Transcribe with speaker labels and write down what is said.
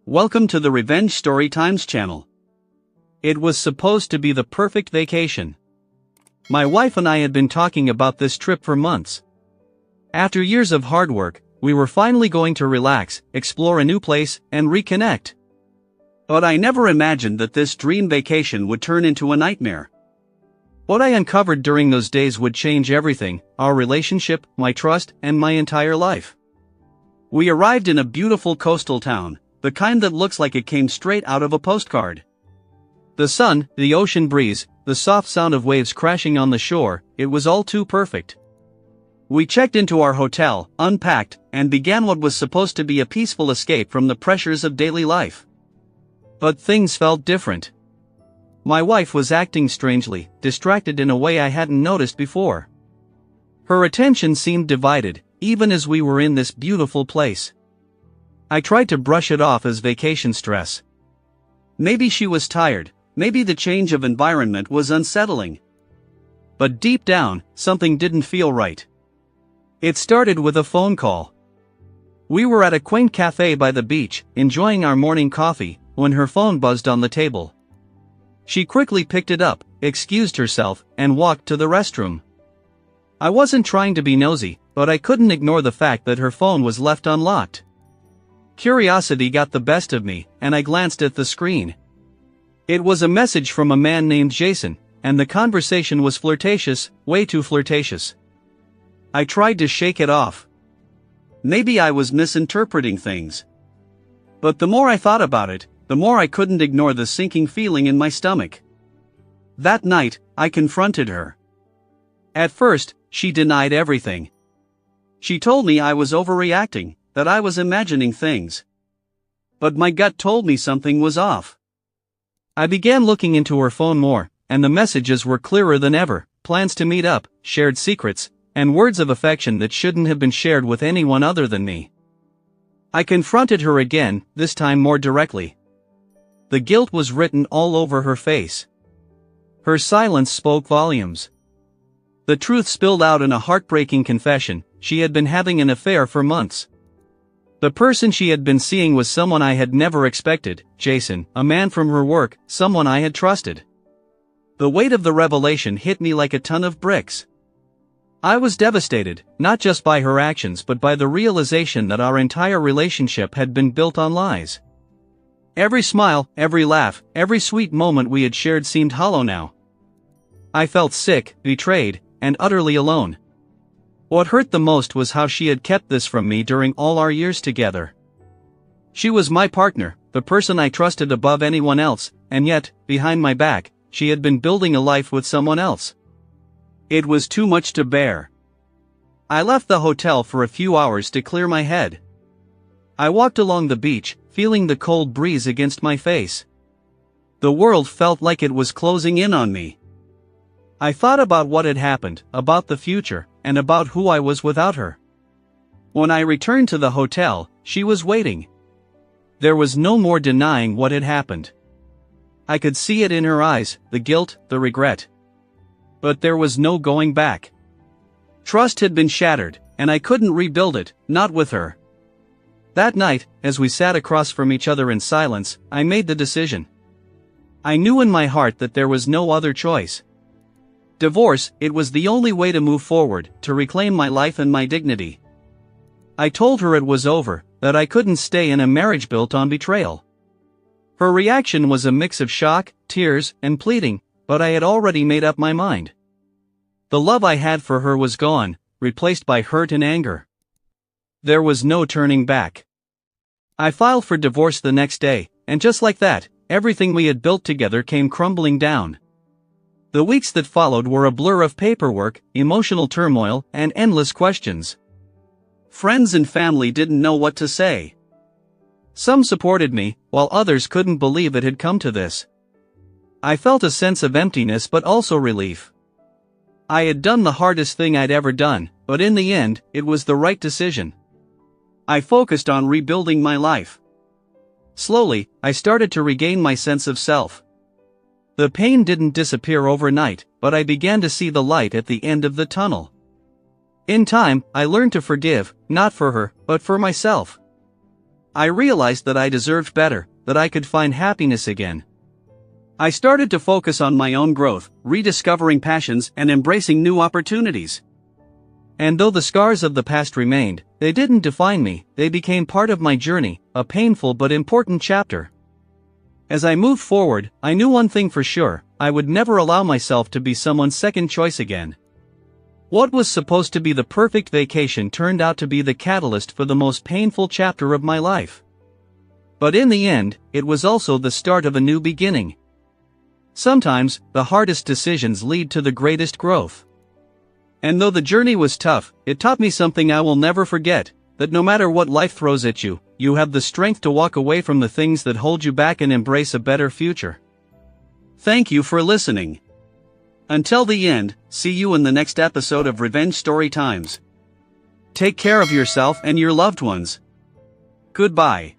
Speaker 1: Welcome to the Revenge Story Times channel. It was supposed to be the perfect vacation. My wife and I had been talking about this trip for months. After years of hard work, we were finally going to relax, explore a new place, and reconnect. But I never imagined that this dream vacation would turn into a nightmare. What I uncovered during those days would change everything: our relationship, my trust, and my entire life. We arrived in a beautiful coastal town, the kind that looks like it came straight out of a postcard. The sun, the ocean breeze, the soft sound of waves crashing on the shore, it was all too perfect. We checked into our hotel, unpacked, and began what was supposed to be a peaceful escape from the pressures of daily life. But things felt different. My wife was acting strangely, distracted in a way I hadn't noticed before. Her attention seemed divided, even as we were in this beautiful place. I tried to brush it off as vacation stress. Maybe she was tired, maybe the change of environment was unsettling. But deep down, something didn't feel right. It started with a phone call. We were at a quaint cafe by the beach, enjoying our morning coffee, when her phone buzzed on the table. She quickly picked it up, excused herself, and walked to the restroom. I wasn't trying to be nosy, but I couldn't ignore the fact that her phone was left unlocked. Curiosity got the best of me, and I glanced at the screen. It was a message from a man named Jason, and the conversation was flirtatious, way too flirtatious. I tried to shake it off. Maybe I was misinterpreting things. But the more I thought about it, the more I couldn't ignore the sinking feeling in my stomach. That night, I confronted her. At first, she denied everything. She told me I was overreacting, that I was imagining things. But my gut told me something was off. I began looking into her phone more, and the messages were clearer than ever: plans to meet up, shared secrets, and words of affection that shouldn't have been shared with anyone other than me. I confronted her again, this time more directly. The guilt was written all over her face. Her silence spoke volumes. The truth spilled out in a heartbreaking confession: she had been having an affair for months. The person she had been seeing was someone I had never expected, Jason, a man from her work, someone I had trusted. The weight of the revelation hit me like a ton of bricks. I was devastated, not just by her actions but by the realization that our entire relationship had been built on lies. Every smile, every laugh, every sweet moment we had shared seemed hollow now. I felt sick, betrayed, and utterly alone. What hurt the most was how she had kept this from me during all our years together. She was my partner, the person I trusted above anyone else, and yet, behind my back, she had been building a life with someone else. It was too much to bear. I left the hotel for a few hours to clear my head. I walked along the beach, feeling the cold breeze against my face. The world felt like it was closing in on me. I thought about what had happened, about the future, and about who I was without her. When I returned to the hotel, she was waiting. There was no more denying what had happened. I could see it in her eyes, the guilt, the regret. But there was no going back. Trust had been shattered, and I couldn't rebuild it, not with her. That night, as we sat across from each other in silence, I made the decision. I knew in my heart that there was no other choice. Divorce, it was the only way to move forward, to reclaim my life and my dignity. I told her it was over, that I couldn't stay in a marriage built on betrayal. Her reaction was a mix of shock, tears, and pleading, but I had already made up my mind. The love I had for her was gone, replaced by hurt and anger. There was no turning back. I filed for divorce the next day, and just like that, everything we had built together came crumbling down. The weeks that followed were a blur of paperwork, emotional turmoil, and endless questions. Friends and family didn't know what to say. Some supported me, while others couldn't believe it had come to this. I felt a sense of emptiness but also relief. I had done the hardest thing I'd ever done, but in the end, it was the right decision. I focused on rebuilding my life. Slowly, I started to regain my sense of self. The pain didn't disappear overnight, but I began to see the light at the end of the tunnel. In time, I learned to forgive, not for her, but for myself. I realized that I deserved better, that I could find happiness again. I started to focus on my own growth, rediscovering passions and embracing new opportunities. And though the scars of the past remained, they didn't define me, they became part of my journey, a painful but important chapter. As I moved forward, I knew one thing for sure: I would never allow myself to be someone's second choice again. What was supposed to be the perfect vacation turned out to be the catalyst for the most painful chapter of my life. But in the end, it was also the start of a new beginning. Sometimes, the hardest decisions lead to the greatest growth. And though the journey was tough, it taught me something I will never forget: that no matter what life throws at you, you have the strength to walk away from the things that hold you back and embrace a better future. Thank you for listening. Until the end, see you in the next episode of Revenge Story Times. Take care of yourself and your loved ones. Goodbye.